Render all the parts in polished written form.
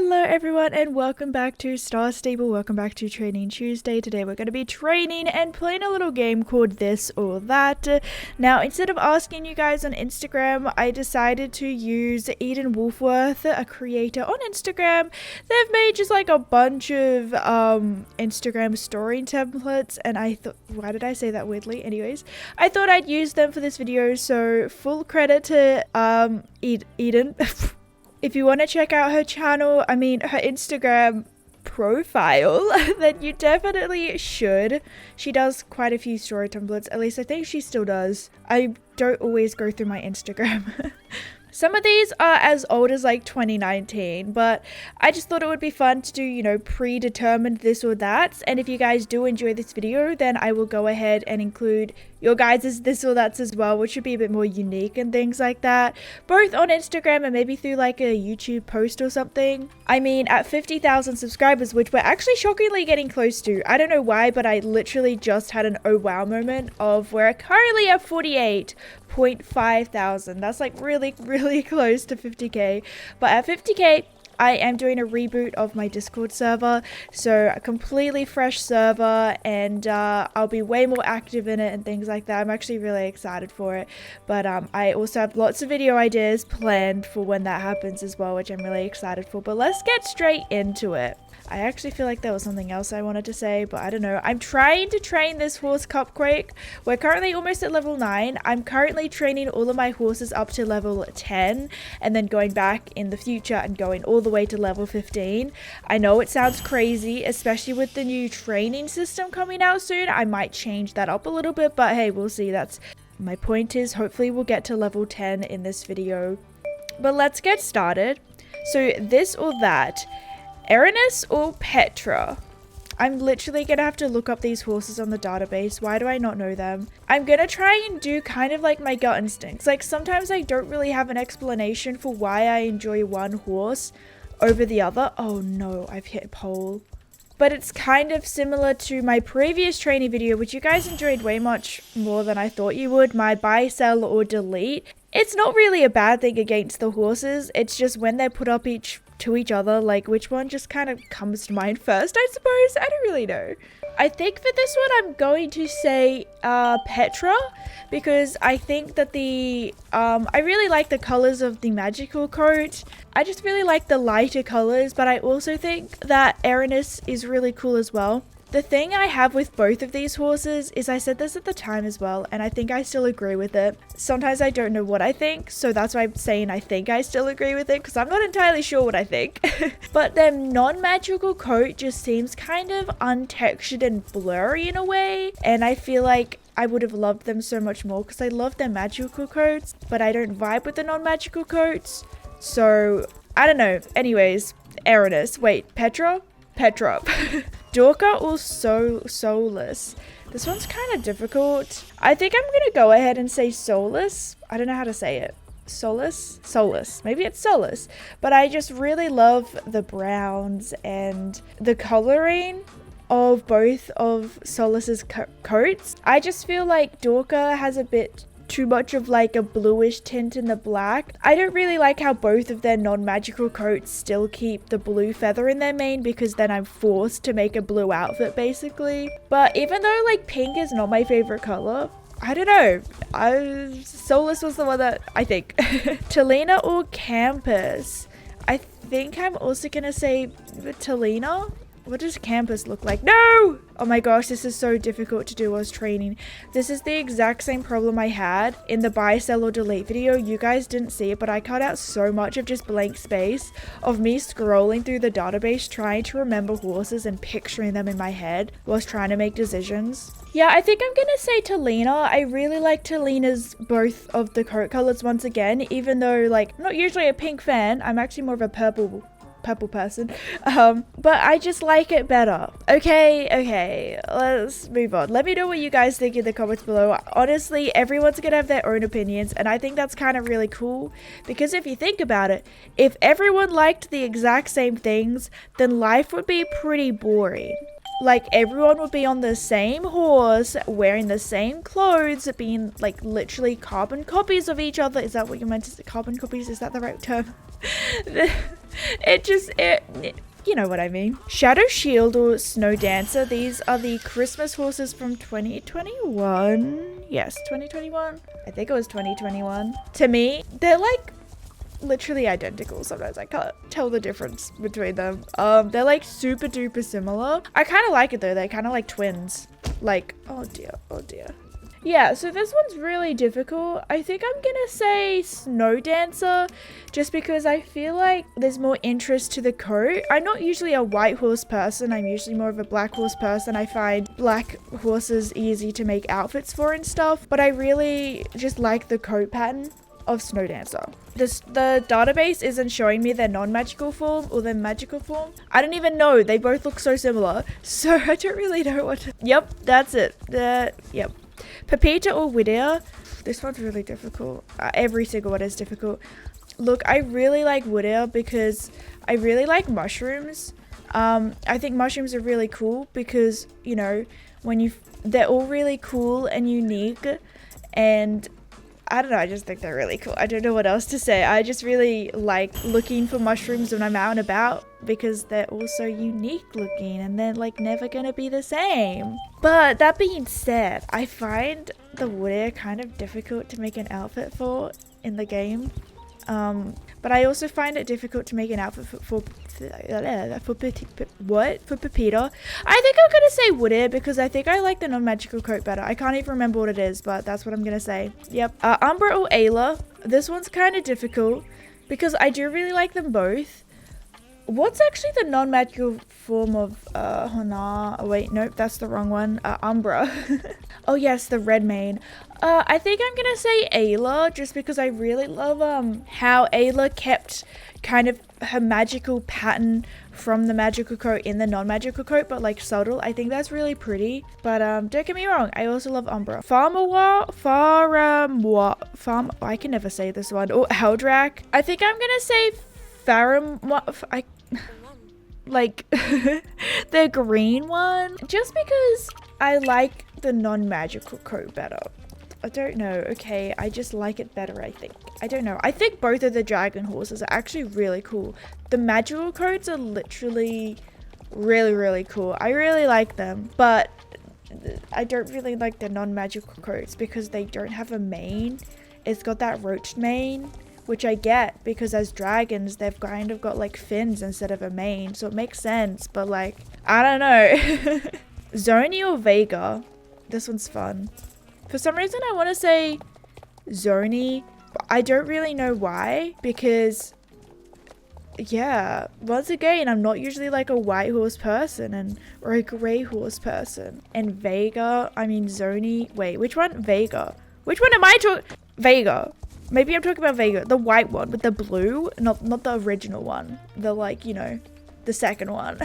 Hello everyone and welcome back to Star Stable. Welcome back to Training Tuesday. Today we're going to be training and playing a little game called This or That. Now instead of asking you guys on Instagram, I decided to use Eden Wolfworth, a creator on Instagram. They've made just like a bunch of Instagram story templates, and I thought, why did I say that weirdly? Anyways, I thought I'd use them for this video, so full credit to Eden. If you want to check out her channel, her Instagram profile, then you definitely should. She does quite a few story templates, at least I think she still does. I don't always go through my Instagram. Some of these are as old as like 2019, but I just thought it would be fun to do, you know, predetermined this or that. And if you guys do enjoy this video, then I will go ahead and include your guys' this or that's as well, which should be a bit more unique and things like that, both on Instagram and maybe through like a YouTube post or something. I mean, at 50,000 subscribers, which we're actually shockingly getting close to. I don't know why, but I literally just had an oh wow moment of we're currently at 48.5 thousand. That's like really close to 50k, but at 50k I am doing a reboot of my Discord server, so a completely fresh server, and I'll be way more active in it and things like that. I'm actually really excited for it, but I also have lots of video ideas planned for when that happens as well, which I'm really excited for. But let's get straight into it. I actually feel like there was something else I wanted to say, but I don't know. I'm trying to train this horse Cupquake. We're currently almost at level 9. I'm currently training all of my horses up to level 10 and then going back in the future and going all the way to level 15. I know it sounds crazy, especially with the new training system coming out soon. I might change that up a little bit, but hey, we'll see. That's my point is hopefully we'll get to level 10 in this video. But let's get started. So this or that. Erinus or Petra? I'm literally gonna have to look up these horses on the database. Why do I not know them? I'm gonna try and do kind of like my gut instincts. Like sometimes I don't really have an explanation for why I enjoy one horse over the other. Oh no, I've hit a pole. But it's kind of similar to my previous training video, which you guys enjoyed way much more than I thought you would. My buy, sell, or delete. It's not really a bad thing against the horses. It's just when they're put up to each other, like which one just kind of comes to mind first, I suppose. I don't really know. I think for this one I'm going to say Petra, because I think that I really like the colors of the magical coat. I just really like the lighter colors, but I also think that Erinus is really cool as well. The thing I have with both of these horses is, I said this at the time as well, and I think I still agree with it. Sometimes I don't know what I think, so that's why I'm saying I think I still agree with it, because I'm not entirely sure what I think. But their non-magical coat just seems kind of untextured and blurry in a way, and I feel like I would have loved them so much more because I love their magical coats, but I don't vibe with the non-magical coats. So, I don't know. Anyways, Erinus. Wait, Petra? Petra. Dorka or Soulless? This one's kind of difficult. I think I'm going to go ahead and say Soulless. I don't know how to say it. Soulless? Soulless. Maybe it's Soulless. But I just really love the browns and the coloring of both of Soulless's coats. I just feel like Dorka has a bit too much of like a bluish tint in the black. I don't really like how both of their non-magical coats still keep the blue feather in their mane, because then I'm forced to make a blue outfit basically. But even though like pink is not my favorite color, I don't know. Soulless was the one that I think. Talina or Campus? I think I'm also gonna say Talina. What does Campus look like? No! Oh my gosh, this is so difficult to do whilst training. This is the exact same problem I had in the buy, sell, or delete video. You guys didn't see it, but I cut out so much of just blank space of me scrolling through the database trying to remember horses and picturing them in my head whilst trying to make decisions. Yeah, I think I'm gonna say Talina. I really like Talina's both of the coat colors once again, even though like I'm not usually a pink fan. I'm actually more of a purple person, but I just like it better. Okay, let's move on. Let me know what you guys think in the comments below. Honestly, everyone's gonna have their own opinions, and I think that's kind of really cool, because if you think about it, if everyone liked the exact same things, then life would be pretty boring. like everyone would be on the same horse, wearing the same clothes, being like literally carbon copies of each other. Is that what you meant to say? Carbon copies? Is that the right term? it you know what I mean. Shadow Shield or Snow Dancer. These are the Christmas horses from 2021. Yes, 2021. I think it was 2021. To me, they're like literally identical. Sometimes I can't tell the difference between them. They're like super duper similar. I kind of like it though. They're kind of like twins. Like, oh dear, oh dear. Yeah, so this one's really difficult. I think I'm gonna say Snow Dancer, just because I feel like there's more interest to the coat. I'm not usually a white horse person. I'm usually more of a black horse person. I find black horses easy to make outfits for and stuff, but I really just like the coat pattern of Snow Dancer. The database isn't showing me their non-magical form or their magical form. I don't even know. They both look so similar, so I don't really know what to... Yep, that's it. Yep. Pepita or Whittier. This one's really difficult. Every single one is difficult. Look, I really like Whittier because I really like mushrooms. I think mushrooms are really cool because, you know, they're all really cool and unique, and I don't know, I just think they're really cool. I don't know what else to say. I just really like looking for mushrooms when I'm out and about because they're also unique looking and they're like never gonna be the same. But that being said, I find the Whittier kind of difficult to make an outfit for in the game. But I also find it difficult to make an outfit for Pepita. I think I'm gonna say Whittier because I think I like the non-magical coat better. I can't even remember what it is, but that's what I'm gonna say. Yep. Umbra or Ayla. This one's kind of difficult because I do really like them both. What's actually the non-magical form of Hana? Oh wait, nope, that's the wrong one. Umbra. Oh yes, the red mane. I think I'm gonna say Ayla just because I really love how Ayla kept kind of her magical pattern from the magical coat in the non-magical coat, but like subtle. I think that's really pretty. But don't get me wrong, I also love Umbra. I can never say this one. Or Heldrak. I think I'm gonna say like the green one, just because I like the non-magical coat better. I don't know. Okay, I just like it better, I think. I don't know. I think both of the dragon horses are actually really cool. The magical coats are literally really, really cool. I really like them, but I don't really like the non-magical coats because they don't have a mane. It's got that roached mane, which I get because as dragons, they've kind of got like fins instead of a mane. So it makes sense, but like, I don't know. Zoni or Vega? This one's fun. For some reason, I want to say Zoni, but I don't really know why because, yeah, once again, I'm not usually like a white horse person or a grey horse person. And Vega, I mean Zoni, wait, which one? Vega. Which one am I talking? Vega. Maybe I'm talking about Vega, the white one with the blue, not the original one. The like, you know, the second one.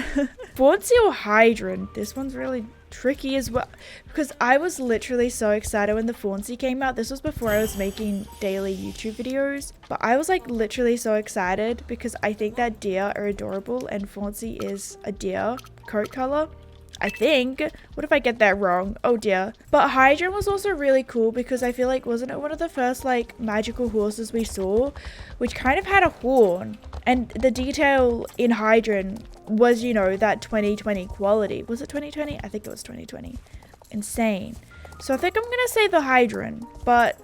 Fauncey or Hydrant? This one's really tricky as well because I was literally so excited when the Fauncey came out. This was before I was making daily YouTube videos, but I was like literally so excited because I think that deer are adorable and Fauncey is a deer coat color, I think. What if I get that wrong? Oh dear. But Hydrant was also really cool because I feel like, wasn't it one of the first like magical horses we saw, which kind of had a horn, and the detail in Hydrant was, you know, that 2020 quality. Was it 2020? I think it was 2020. Insane. So I think I'm gonna say the Hydrant, but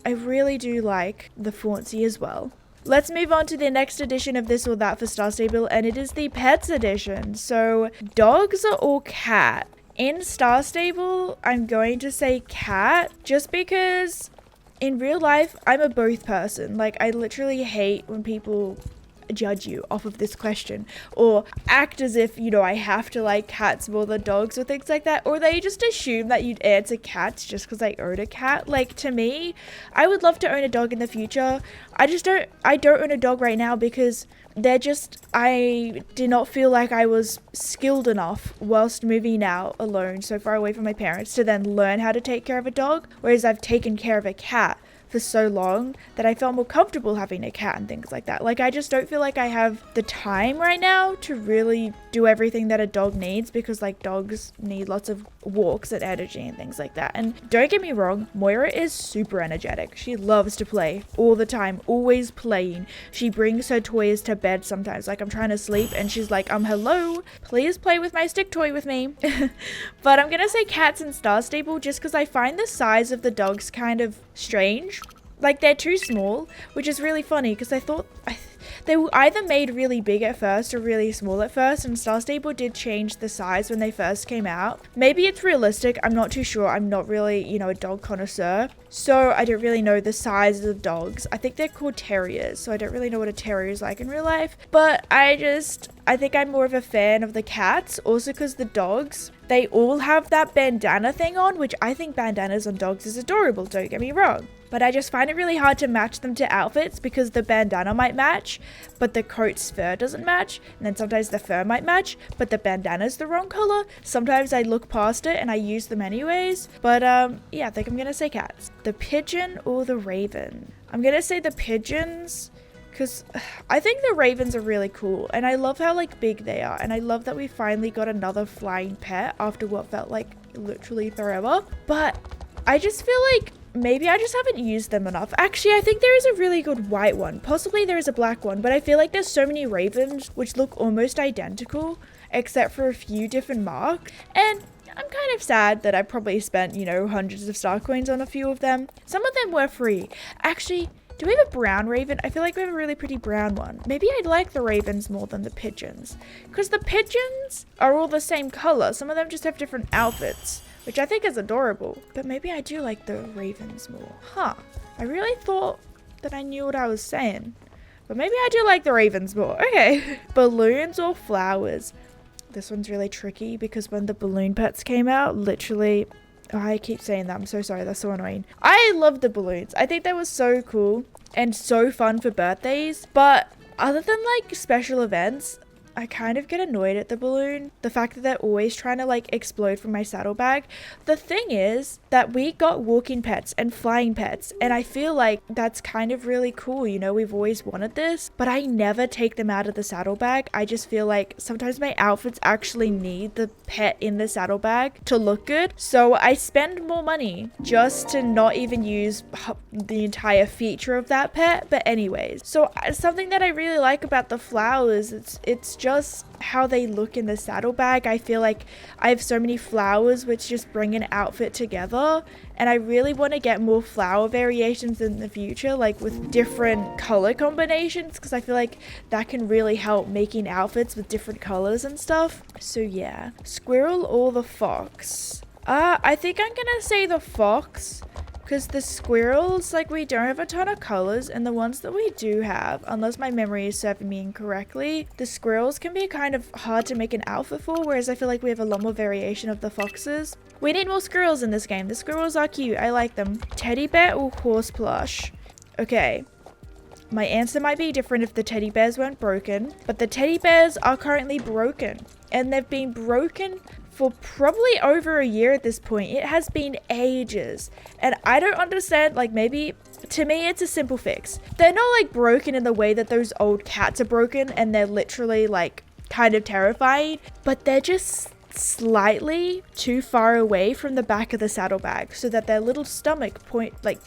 I really do like the Fauncey as well. Let's move on to the next edition of This or That for Star Stable, and it is the Pets edition. So dogs or cat? In Star Stable, I'm going to say cat just because in real life, I'm a both person. Like, I literally hate when people judge you off of this question or act as if, you know, I have to like cats more than dogs or things like that, or they just assume that you'd answer cats just because I own a cat. Like, to me, I would love to own a dog in the future. I don't own a dog right now because I did not feel like I was skilled enough whilst moving out alone so far away from my parents to then learn how to take care of a dog, whereas I've taken care of a cat for so long that I felt more comfortable having a cat and things like that. Like, I just don't feel like I have the time right now to really do everything that a dog needs, because like dogs need lots of walks and energy and things like that. And don't get me wrong, Moira is super energetic. She loves to play all the time, always playing. She brings her toys to bed sometimes. Like, I'm trying to sleep and she's like, hello, please play with my stick toy with me. But I'm gonna say cats and Star Stable just because I find the size of the dogs kind of strange. Like, they're too small, which is really funny because I thought they were either made really big at first or really small at first, and Star Stable did change the size when they first came out. Maybe it's realistic, I'm not too sure. I'm not really, you know, a dog connoisseur, so I don't really know the sizes of dogs. I think they're called terriers, so I don't really know what a terrier is like in real life. But I think I'm more of a fan of the cats, also because the dogs, they all have that bandana thing on, which I think bandanas on dogs is adorable, don't get me wrong. But I just find it really hard to match them to outfits because the bandana might match, but the coat's fur doesn't match. And then sometimes the fur might match, but the bandana's the wrong color. Sometimes I look past it and I use them anyways. But yeah, I think I'm gonna say cats. The pigeon or the raven? I'm gonna say the pigeons, because I think the ravens are really cool. And I love how like big they are. And I love that we finally got another flying pet after what felt like literally forever. But I just feel like maybe I just haven't used them enough. Actually, I think there is a really good white one. Possibly there is a black one, but I feel like there's so many ravens which look almost identical, except for a few different marks. And I'm kind of sad that I probably spent, you know, hundreds of star coins on a few of them. Some of them were free. Actually, do we have a brown raven? I feel like we have a really pretty brown one. Maybe I'd like the ravens more than the pigeons, because the pigeons are all the same color. Some of them just have different outfits, which I think is adorable. But maybe I do like the ravens more. Huh. I really thought that I knew what I was saying. But maybe I do like the ravens more. Okay. Balloons or flowers? This one's really tricky because when the balloon pets came out, literally... Oh, I keep saying that. I'm so sorry. That's so annoying. I love the balloons. I think they were so cool and so fun for birthdays. But other than like special events, I kind of get annoyed at the balloon. The fact that they're always trying to like explode from my saddlebag. The thing is that we got walking pets and flying pets, and I feel like that's kind of really cool. You know, we've always wanted this, but I never take them out of the saddlebag. I just feel like sometimes my outfits actually need the pet in the saddlebag to look good. So I spend more money just to not even use the entire feature of that pet. But anyways, so something that I really like about the flowers, it's just how they look in the saddlebag. I feel like I have so many flowers which just bring an outfit together, and I really want to get more flower variations in the future, like with different color combinations, because I feel like that can really help making outfits with different colors and stuff. So yeah, squirrel or the fox? I think I'm gonna say the fox, because the squirrels, like, we don't have a ton of colors, and the ones that we do have, unless my memory is serving me incorrectly, the squirrels can be kind of hard to make an outfit for, whereas I feel like we have a lot more variation of the foxes. We need more squirrels in this game. The squirrels are cute. I like them. Teddy bear or horse plush? Okay. My answer might be different if the teddy bears weren't broken, but the teddy bears are currently broken, and they've been broken for probably over a year at this point. It has been ages, and I don't understand. Like, maybe to me it's a simple fix. They're not like broken in the way that those old cats are broken, and they're literally like kind of terrifying, but they're just slightly too far away from the back of the saddlebag so that their little stomach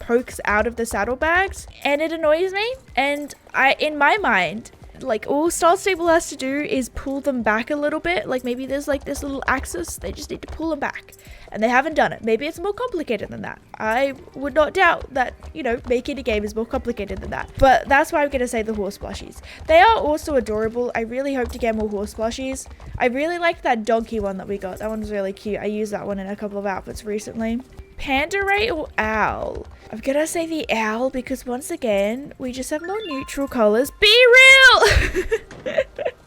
pokes out of the saddlebags, and it annoys me. And in my mind, like, all Star Stable has to do is pull them back a little bit. Like, maybe there's like this little axis, they just need to pull them back, and they haven't done it. Maybe it's more complicated than that. I would not doubt that, you know, making a game is more complicated than that, but that's why I'm gonna say the horse plushies. They are also adorable. I really hope to get more horse plushies. I really liked that donkey one that we got. That one's really cute. I used that one in a couple of outfits recently. Panda ray or owl? I'm gonna say the owl because once again, we just have more neutral colors. Be real!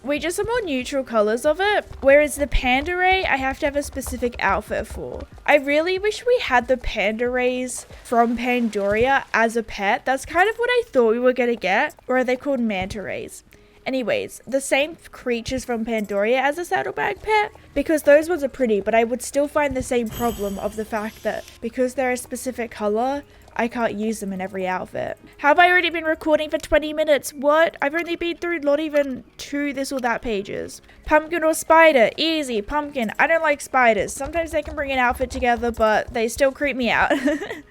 We just have more neutral colors of it. Whereas the panda ray, I have to have a specific outfit for. I really wish we had the panda rays from Pandoria as a pet. That's kind of what I thought we were gonna get. Or are they called manta rays? Anyways, the same creatures from Pandoria as a saddlebag pet, because those ones are pretty, but I would still find the same problem of the fact that because they're a specific color, I can't use them in every outfit. Have I already been recording for 20 minutes? What? I've only been through not even 2 this or that pages. Pumpkin or spider? Easy. Pumpkin. I don't like spiders. Sometimes they can bring an outfit together, but they still creep me out.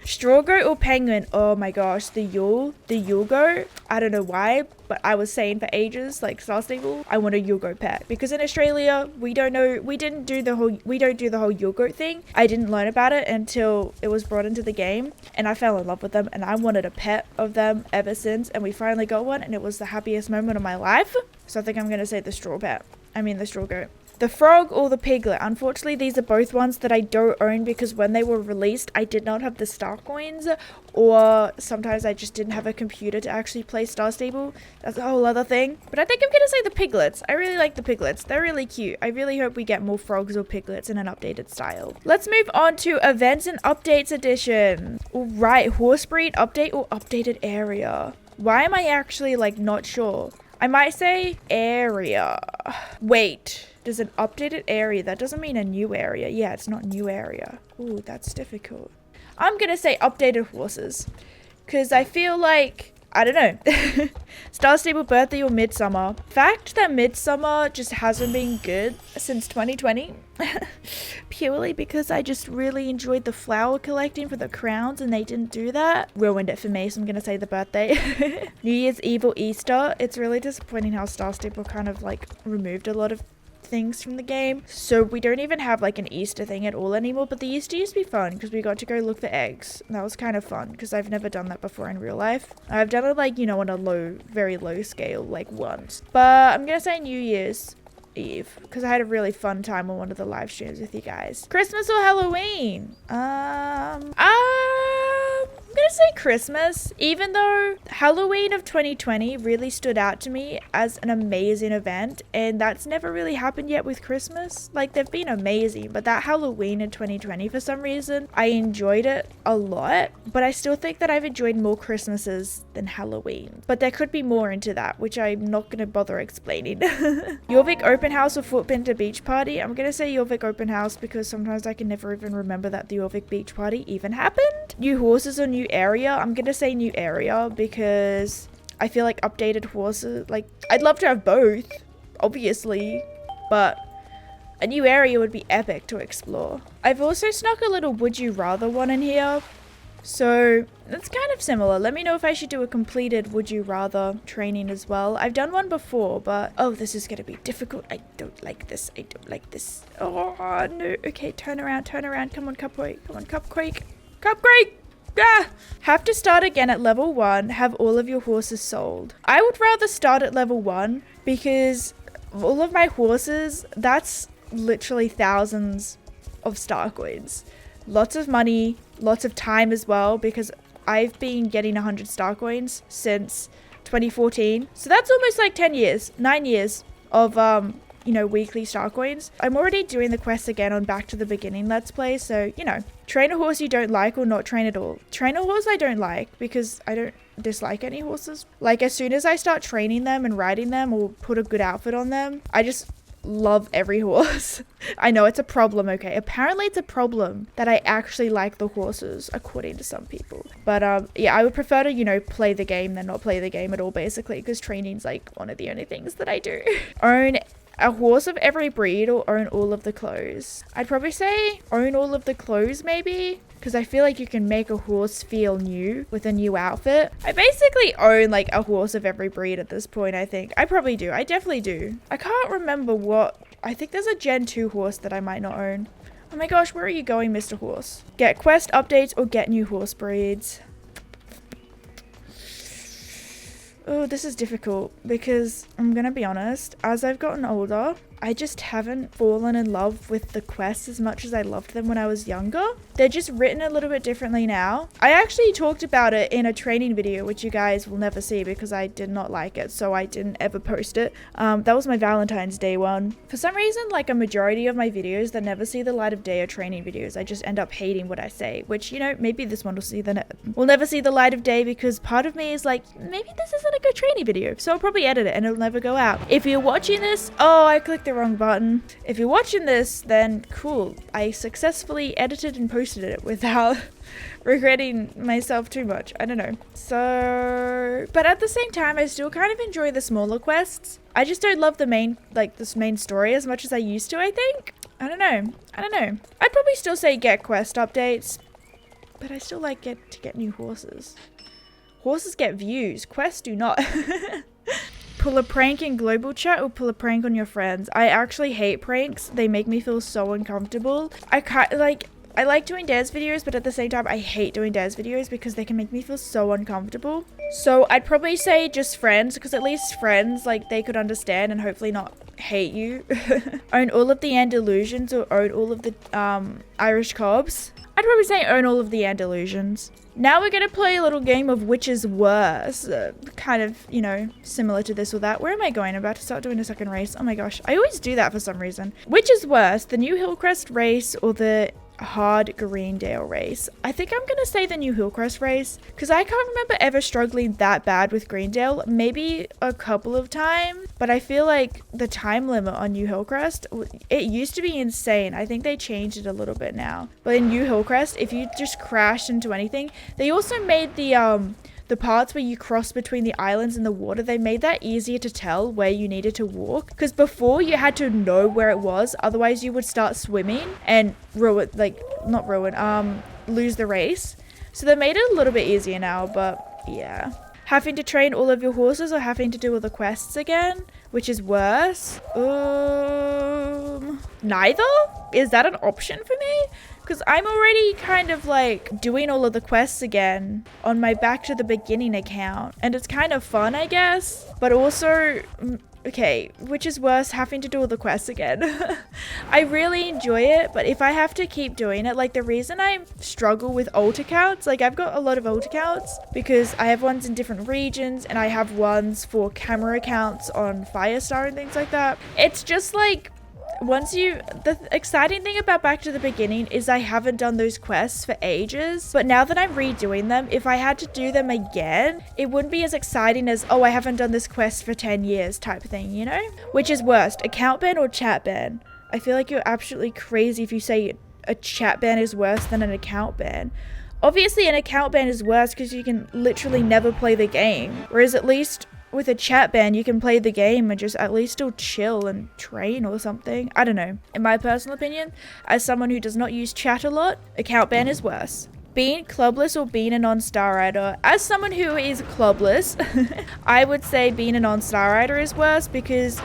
Straw goat or penguin? Oh my gosh, the Yule goat. I don't know why, but I was saying for ages, like Star Stable, I want a Yule goat pet, because in Australia we don't do the whole Yule goat thing. I didn't learn about it until it was brought into the game, and I fell in love with them, and I wanted a pet of them ever since, and we finally got one, and it was the happiest moment of my life. So I think I'm gonna say the straw goat. The frog or the piglet? Unfortunately, these are both ones that I don't own, because when they were released, I did not have the star coins, or sometimes I just didn't have a computer to actually play Star Stable. That's a whole other thing. But I think I'm gonna say the piglets. I really like the piglets. They're really cute. I really hope we get more frogs or piglets in an updated style. Let's move on to events and updates edition. Alright, horse breed update or updated area. Why am I actually like not sure? I might say area. Wait. There's an updated area. That doesn't mean a new area. Yeah, it's not new area. Ooh, that's difficult. I'm gonna say updated horses, because I feel like, I don't know. Star Stable birthday or midsummer. Fact that midsummer just hasn't been good since 2020. Purely because I just really enjoyed the flower collecting for the crowns, and they didn't do that. Ruined it for me, so I'm gonna say the birthday. New Year's Eve or Easter. It's really disappointing how Star Stable kind of like removed a lot of things from the game, so we don't even have like an Easter thing at all anymore. But the Easter used to be fun because we got to go look for eggs, and that was kind of fun because I've never done that before in real life. I've done it like, you know, on a very low scale like once, but I'm gonna say New Year's Eve because I had a really fun time on one of the live streams with you guys. Christmas or Halloween? I'm gonna say Christmas, even though Halloween of 2020 really stood out to me as an amazing event, and that's never really happened yet with Christmas. Like, they've been amazing, but that Halloween in 2020, for some reason, I enjoyed it a lot, but I still think that I've enjoyed more Christmases than Halloween. But there could be more into that, which I'm not gonna bother explaining. Jorvik open house or footprint to beach party? I'm gonna say Jorvik open house because sometimes I can never even remember that the Jorvik beach party even happened. New horses or new area? I'm gonna say new area because I feel like updated horses, like, I'd love to have both, obviously, but a new area would be epic to explore. I've also snuck a little would you rather one in here, so it's kind of similar. Let me know if I should do a completed would you rather training as well. I've done one before, but oh, this is gonna be difficult. I don't like this. Oh no. Okay, turn around. Come on, Cupquake. Cupquake! Ah! Have to start again at level 1. Have all of your horses sold. I would rather start at level 1 because all of my horses, that's literally thousands of star coins. Lots of money, lots of time as well, because I've been getting 100 star coins since 2014. So that's almost like 9 years of you know, weekly star coins. I'm already doing the quest again on Back to the Beginning Let's Play, so, you know, train a horse you don't like or not train at all. Train a horse I don't like because I don't dislike any horses. Like, as soon as I start training them and riding them or put a good outfit on them, I just love every horse. I know it's a problem, okay? Apparently it's a problem that I actually like the horses, according to some people. But yeah, I would prefer to, you know, play the game than not play the game at all, basically, because training's like one of the only things that I do. Own a horse of every breed or own all of the clothes? I'd probably say own all of the clothes, maybe, because I feel like you can make a horse feel new with a new outfit. I basically own like a horse of every breed at this point, I think. I probably do. I definitely do. I can't remember what. I think there's a Gen 2 horse that I might not own. Oh my gosh, where are you going, Mr. Horse? Get quest updates or get new horse breeds? Oh, this is difficult because I'm gonna be honest, as I've gotten older, I just haven't fallen in love with the quests as much as I loved them when I was younger. They're just written a little bit differently now. I actually talked about it in a training video, which you guys will never see because I did not like it, so I didn't ever post it. That was my Valentine's Day one. For some reason, like a majority of my videos that never see the light of day are training videos. I just end up hating what I say, which, you know, maybe this one will never see the light of day because part of me is like, maybe this isn't a good training video, so I'll probably edit it and it'll never go out. If you're watching this, oh, I clicked the wrong button. If you're watching this, then cool. I successfully edited and posted it without regretting myself too much. I don't know. So, but at the same time, I still kind of enjoy the smaller quests. I just don't love the main, like this main story as much as I used to, I think. I don't know. I'd probably still say get quest updates, but I still like to get new horses. Horses get views. Quests do not. Pull a prank in global chat or pull a prank on your friends. I actually hate pranks. They make me feel so uncomfortable. I like doing dance videos, but at the same time, I hate doing dance videos because they can make me feel so uncomfortable. So I'd probably say just friends, because at least friends, like, they could understand and hopefully not hate you. Own all of the Andalusians or own all of the Irish cobs. I'd probably say own all of the Andalusians. Now we're going to play a little game of which is worse. Kind of, you know, similar to this or that. Where am I going? I'm about to start doing a second race. Oh my gosh. I always do that for some reason. Which is worse? The New Hillcrest race or the hard Greendale race? I think I'm gonna say the New Hillcrest race, because I can't remember ever struggling that bad with Greendale. Maybe a couple of times, but I feel like the time limit on New Hillcrest, it used to be insane. I think they changed it a little bit now, but in New Hillcrest, if you just crashed into anything, they also made the parts where you cross between the islands and the water, they made that easier to tell where you needed to walk. Because before you had to know where it was, otherwise you would start swimming and lose the race. So they made it a little bit easier now, but yeah. Having to train all of your horses or having to do all the quests again? Which is worse? Neither? Is that an option for me? Because I'm already kind of like doing all of the quests again on my Back to the Beginning account. And it's kind of fun, I guess. But also, okay, which is worse, having to do all the quests again. I really enjoy it, but if I have to keep doing it, like the reason I struggle with alt accounts, like I've got a lot of alt accounts because I have ones in different regions and I have ones for camera accounts on Firestar and things like that. It's just like, the exciting thing about Back to the Beginning is I haven't done those quests for ages, but now that I'm redoing them, if I had to do them again, it wouldn't be as exciting as, oh, I haven't done this quest for 10 years type of thing, you know? Which is worse, account ban or chat ban? I feel like you're absolutely crazy if you say a chat ban is worse than an account ban. Obviously an account ban is worse because you can literally never play the game, whereas at least with a chat ban, you can play the game and just at least still chill and train or something. I don't know. In my personal opinion, as someone who does not use chat a lot, account ban is worse. Being clubless or being a non-star rider? As someone who is clubless, I would say being a non-star rider is worse because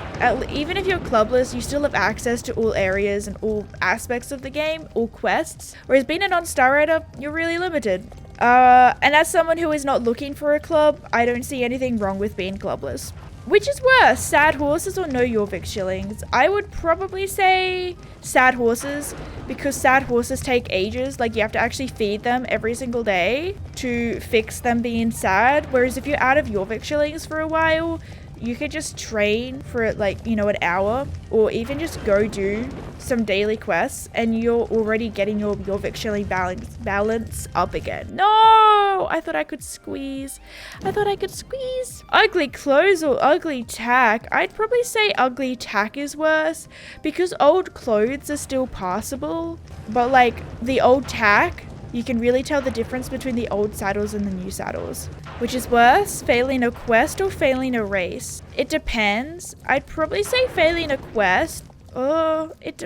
even if you're clubless, you still have access to all areas and all aspects of the game, all quests. Whereas being a non-star rider, you're really limited. And as someone who is not looking for a club, I don't see anything wrong with being clubless. Which is worse, sad horses or no Jorvik shillings? I would probably say sad horses, because sad horses take ages. Like, you have to actually feed them every single day to fix them being sad. Whereas if you're out of Jorvik shillings for a while, you could just train for like, you know, an hour, or even just go do some daily quests and you're already getting your Jorvik shilling balance up again. No! I thought I could squeeze. Ugly clothes or ugly tack? I'd probably say ugly tack is worse because old clothes are still passable, but like the old tack, you can really tell the difference between the old saddles and the new saddles. Which is worse, failing a quest or failing a race? It depends. I'd probably say failing a quest. Oh, it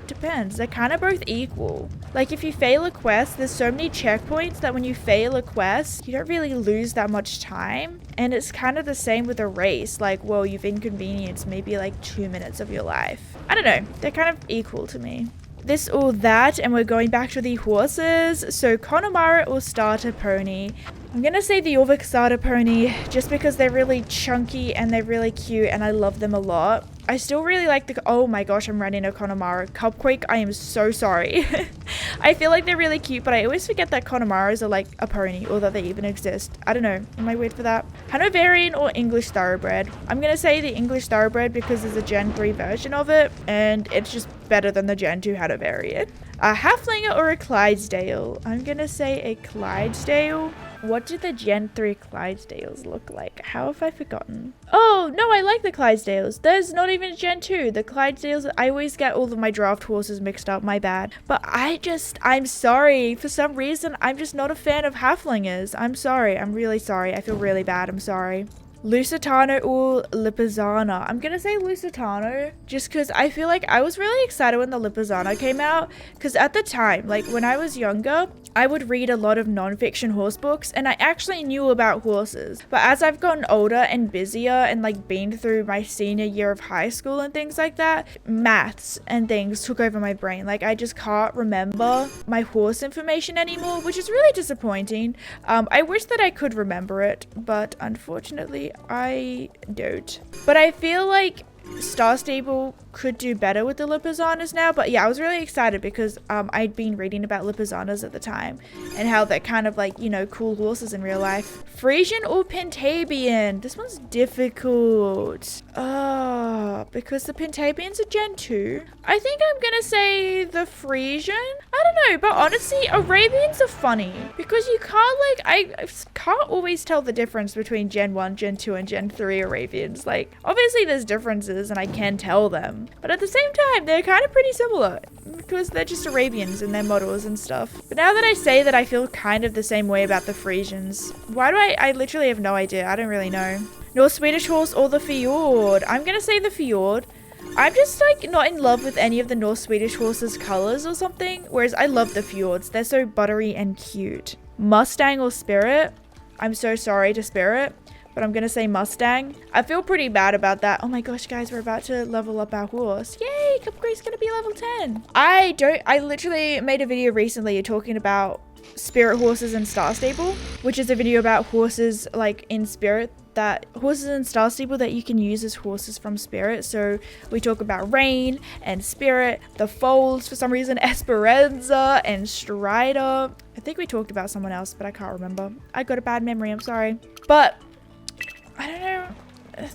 depends. They're kind of both equal. Like, if you fail a quest, there's so many checkpoints that when you fail a quest, you don't really lose that much time. And it's kind of the same with a race. Like, well, you've inconvenienced maybe like 2 minutes of your life. I don't know. They're kind of equal to me. This or that, and we're going back to the horses. So Connemara or starter pony? I'm gonna say the Jorvik starter pony just because they're really chunky and they're really cute and I love them a lot. I still really like the, oh my gosh, I'm running a Connemara. Cupquake, I am so sorry. I feel like they're really cute, but I always forget that Connemaras are like a pony or that they even exist. I don't know. Am I weird for that? Hanoverian or English Thoroughbred? I'm going to say the English Thoroughbred because there's a Gen 3 version of it and it's just better than the Gen 2 Hanoverian. A Halflinger or a Clydesdale? I'm going to say a Clydesdale. What do the Gen 3 Clydesdales look like? How have I forgotten? Oh, no, I like the Clydesdales. There's not even a Gen 2. The Clydesdales, I always get all of my draft horses mixed up, my bad. But I'm sorry. For some reason, I'm just not a fan of Halflingers. I'm sorry. I'm really sorry. I feel really bad. I'm sorry. Lusitano or Lipizzaner? I'm gonna say Lusitano just because I feel like I was really excited when the Lipizzaner came out, because at the time, like when I was younger, I would read a lot of non-fiction horse books and I actually knew about horses. But as I've gotten older and busier and like been through my senior year of high school and things like that, maths and things took over my brain. Like I just can't remember my horse information anymore, which is really disappointing. I wish that I could remember it, but unfortunately I don't. But I feel like Star Stable could do better with the Lipizzaners now. But yeah, I was really excited because I'd been reading about Lipizzaners at the time and how they're kind of like, you know, cool horses in real life. Frisian or Pentabian? This one's difficult. Because the Pentabians are Gen 2. I think I'm gonna say the Frisian. I don't know, but honestly, Arabians are funny because you can't I can't always tell the difference between Gen 1, Gen 2, and Gen 3 Arabians. Like, obviously there's differences and I can tell them, but at the same time, they're kind of pretty similar because they're just Arabians and their models and stuff. But now that I say that, I feel kind of the same way about the Frisians. Why do I literally have no idea. I don't really know. North Swedish horse or the Fjord? I'm gonna say the Fjord. I'm just like not in love with any of the North Swedish horses' colors or something, whereas I love the Fjords. They're so buttery and cute. Mustang or Spirit? I'm so sorry to Spirit, but I'm gonna say Mustang. I feel pretty bad about that. Oh my gosh, guys, we're about to level up our horse. Yay, Cupgrade's gonna be level 10. I literally made a video recently talking about Spirit horses in Star Stable, which is a video about horses like in Spirit, that horses in Star Stable that you can use as horses from Spirit. So we talk about Rain and Spirit, the foals for some reason, Esperanza and Strider. I think we talked about someone else, but I can't remember. I got a bad memory, I'm sorry. But I don't know,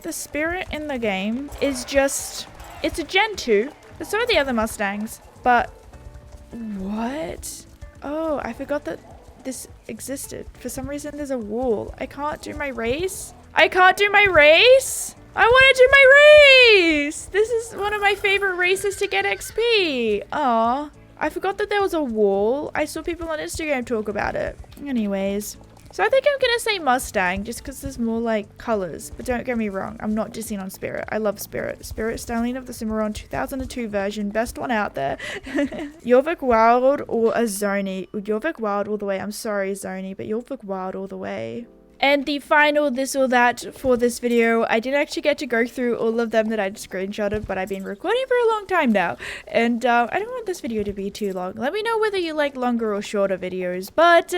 the Spirit in the game is just, it's a Gen 2, but so are the other Mustangs. But what? Oh, I forgot that this existed. For some reason, there's a wall. I can't do my race. I can't do my race. I want to do my race. This is one of my favorite races to get XP. Aw, I forgot that there was a wall. I saw people on Instagram talk about it. Anyways, so I think I'm going to say Mustang just because there's more like colors. But don't get me wrong, I'm not dissing on Spirit. I love Spirit. Spirit Stallion of the Cimarron 2002 version. Best one out there. Jorvik Wild or a Zoni? Jorvik Wild all the way. I'm sorry, Zoni, but Jorvik Wild all the way. And the final this or that for this video, I didn't actually get to go through all of them that I'd screenshotted, but I've been recording for a long time now. And I don't want this video to be too long. Let me know whether you like longer or shorter videos. But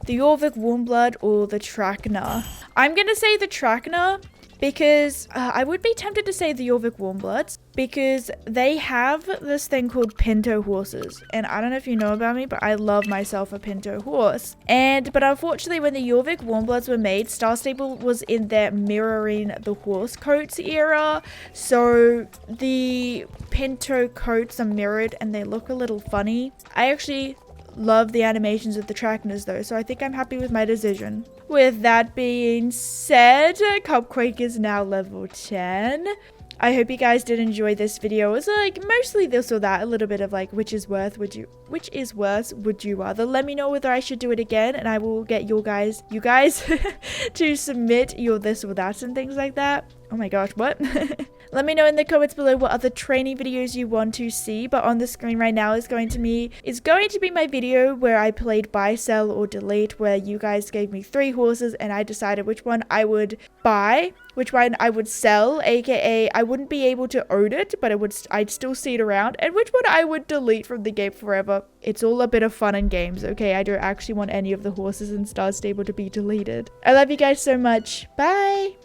the Jorvik Warmblood or the Trakehner. I'm going to say the Trakehner because I would be tempted to say the Jorvik Warmbloods because they have this thing called Pinto horses. And I don't know if you know about me, but I love myself a Pinto horse. But unfortunately, when the Jorvik Warmbloods were made, Star Stable was in their mirroring the horse coats era. So the Pinto coats are mirrored and they look a little funny. I actually love the animations of the Trakeners though, so I think I'm happy with my decision. With that being said, Cupquake is now level 10. I hope you guys did enjoy this video. It was like mostly this or that, a little bit of like which is worse, would you rather. Let me know whether I should do it again and I will get you guys to submit your this or that and things like that. Oh my gosh, what? Let me know in the comments below what other training videos you want to see, but on the screen right now is going to be my video where I played buy, sell, or delete, where you guys gave me 3 horses and I decided which one I would buy, which one I would sell, aka I wouldn't be able to own it, but I'd still see it around, and which one I would delete from the game forever. It's all a bit of fun and games, okay? I don't actually want any of the horses in Star Stable to be deleted. I love you guys so much. Bye!